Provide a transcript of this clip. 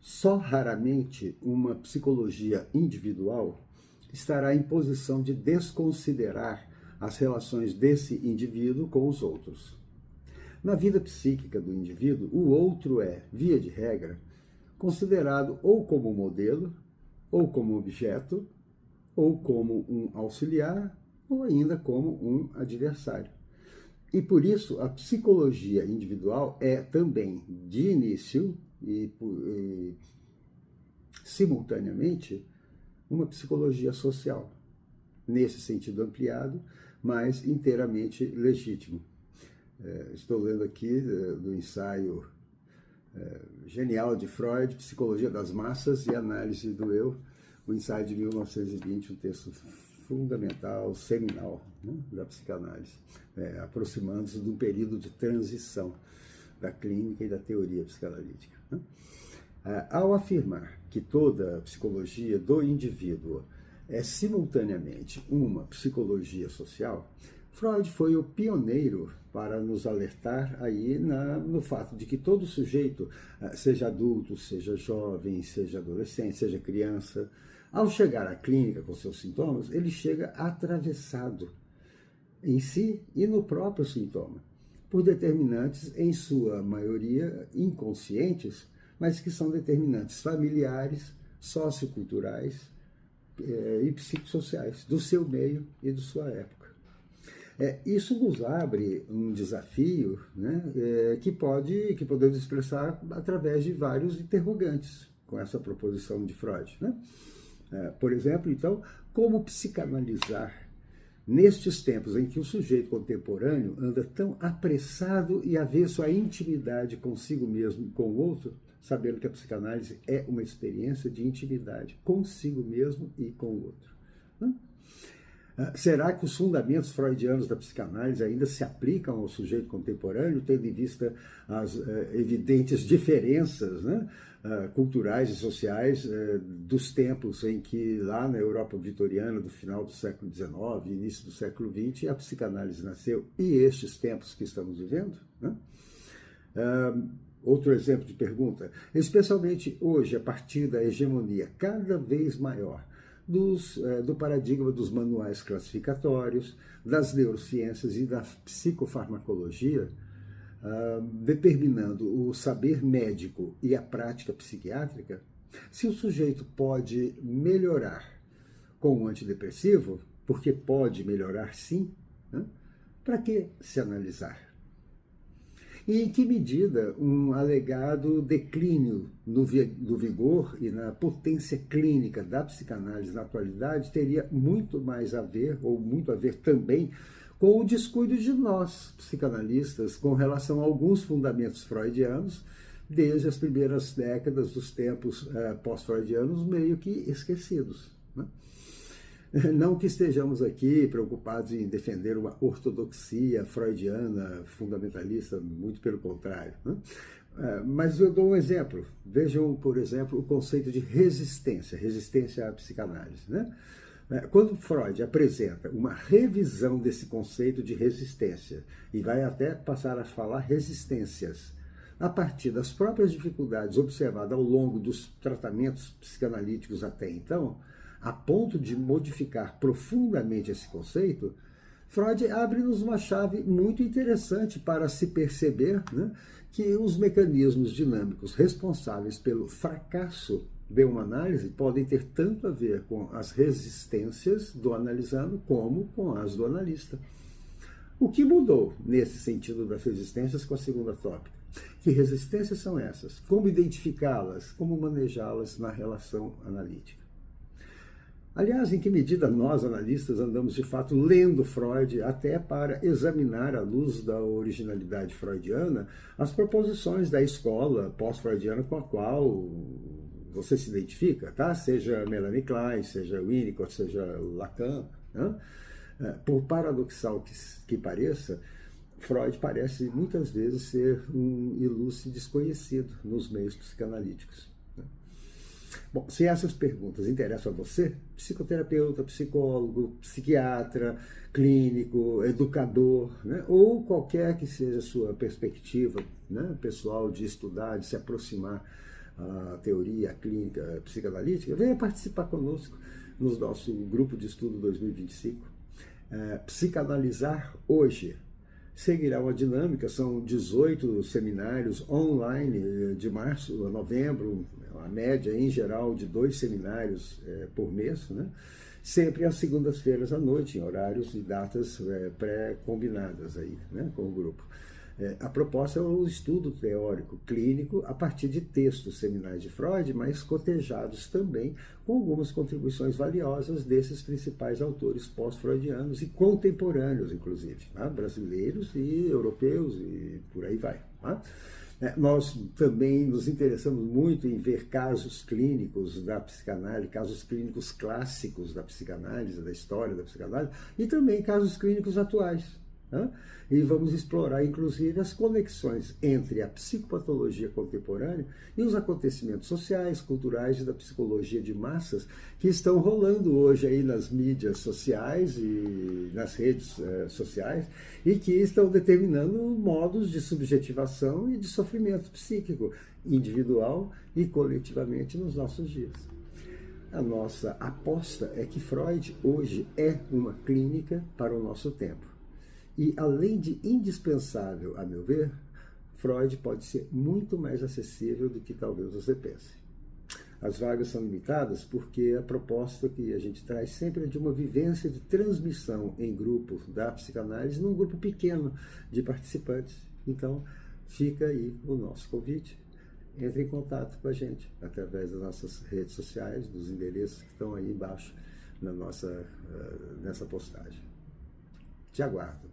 Só raramente uma psicologia individual estará em posição de desconsiderar as relações desse indivíduo com os outros. Na vida psíquica do indivíduo, o outro é, via de regra, considerado ou como modelo, ou como objeto, ou como um auxiliar, ou ainda como um adversário. E por isso a psicologia individual é também, de início e simultaneamente, uma psicologia social, nesse sentido ampliado, mas inteiramente legítimo. Estou lendo aqui do ensaio genial de Freud, Psicologia das Massas e Análise do Eu, o ensaio de 1920, um texto fundamental, seminal, né, da psicanálise, aproximando-se de um período de transição da clínica e da teoria psicanalítica. Né? Ao afirmar que toda a psicologia do indivíduo é simultaneamente uma psicologia social, Freud foi o pioneiro para nos alertar aí no fato de que todo sujeito, seja adulto, seja jovem, seja adolescente, seja criança, ao chegar à clínica com seus sintomas, ele chega atravessado em si e no próprio sintoma, por determinantes, em sua maioria, inconscientes, mas que são determinantes familiares, socioculturais e psicossociais, do seu meio e de sua época. Isso nos abre um desafio, né, que podemos expressar através de vários interrogantes com essa proposição de Freud. Né? Por exemplo, então, como psicanalizar nestes tempos em que o sujeito contemporâneo anda tão apressado e avesso à intimidade consigo mesmo e com o outro, sabendo que a psicanálise é uma experiência de intimidade consigo mesmo e com o outro. Né? Será que os fundamentos freudianos da psicanálise ainda se aplicam ao sujeito contemporâneo, tendo em vista as evidentes diferenças, né, culturais e sociais dos tempos em que, lá na Europa vitoriana, do final do século XIX, início do século XX, a psicanálise nasceu, e estes tempos que estamos vivendo? Né? Outro exemplo de pergunta, especialmente hoje, a partir da hegemonia cada vez maior do paradigma dos manuais classificatórios, das neurociências e da psicofarmacologia, determinando o saber médico e a prática psiquiátrica, se o sujeito pode melhorar com um antidepressivo, porque pode melhorar sim, né? Para que se analisar? E em que medida um alegado declínio do vigor e na potência clínica da psicanálise na atualidade teria muito mais a ver, ou muito a ver também, com o descuido de nós, psicanalistas, com relação a alguns fundamentos freudianos, desde as primeiras décadas dos tempos pós-freudianos, meio que esquecidos. Né? Não que estejamos aqui preocupados em defender uma ortodoxia freudiana fundamentalista, muito pelo contrário. Né? Mas eu dou um exemplo. Vejam, por exemplo, o conceito de resistência à psicanálise. Né? Quando Freud apresenta uma revisão desse conceito de resistência, e vai até passar a falar resistências, a partir das próprias dificuldades observadas ao longo dos tratamentos psicanalíticos até então, a ponto de modificar profundamente esse conceito, Freud abre-nos uma chave muito interessante para se perceber, né, que os mecanismos dinâmicos responsáveis pelo fracasso de uma análise podem ter tanto a ver com as resistências do analisando como com as do analista. O que mudou nesse sentido das resistências com a segunda tópica? Que resistências são essas? Como identificá-las? Como manejá-las na relação analítica? Aliás, em que medida nós, analistas, andamos de fato lendo Freud até para examinar, à luz da originalidade freudiana, as proposições da escola pós-freudiana com a qual você se identifica, tá? Seja Melanie Klein, seja Winnicott, seja Lacan. Né? Por paradoxal que pareça, Freud parece muitas vezes ser um ilustre desconhecido nos meios psicanalíticos. Bom, se essas perguntas interessam a você, psicoterapeuta, psicólogo, psiquiatra, clínico, educador, né, ou qualquer que seja a sua perspectiva, né, pessoal de estudar, de se aproximar a teoria clínica psicanalítica, venha participar conosco no nosso grupo de estudo 2025. Psicanalizar hoje. Seguirá uma dinâmica, são 18 seminários online de março a novembro, a média em geral de 2 seminários por mês, né? Sempre às segundas-feiras à noite, em horários e datas pré-combinadas aí, né, com o grupo. A proposta é o estudo teórico clínico a partir de textos seminais de Freud, mas cotejados também com algumas contribuições valiosas desses principais autores pós-freudianos e contemporâneos, inclusive, tá? Brasileiros e europeus e por aí vai. Tá? Nós também nos interessamos muito em ver casos clínicos da psicanálise, casos clínicos clássicos da psicanálise, da história da psicanálise, e também casos clínicos atuais. E vamos explorar, inclusive, as conexões entre a psicopatologia contemporânea e os acontecimentos sociais, culturais e da psicologia de massas que estão rolando hoje aí nas mídias sociais e nas redes sociais e que estão determinando modos de subjetivação e de sofrimento psíquico, individual e coletivamente nos nossos dias. A nossa aposta é que Freud hoje é uma clínica para o nosso tempo. E, além de indispensável, a meu ver, Freud pode ser muito mais acessível do que talvez você pense. As vagas são limitadas porque a proposta que a gente traz sempre é de uma vivência de transmissão em grupo da psicanálise, num grupo pequeno de participantes. Então, fica aí o nosso convite. Entre em contato com a gente através das nossas redes sociais, dos endereços que estão aí embaixo nessa postagem. Te aguardo.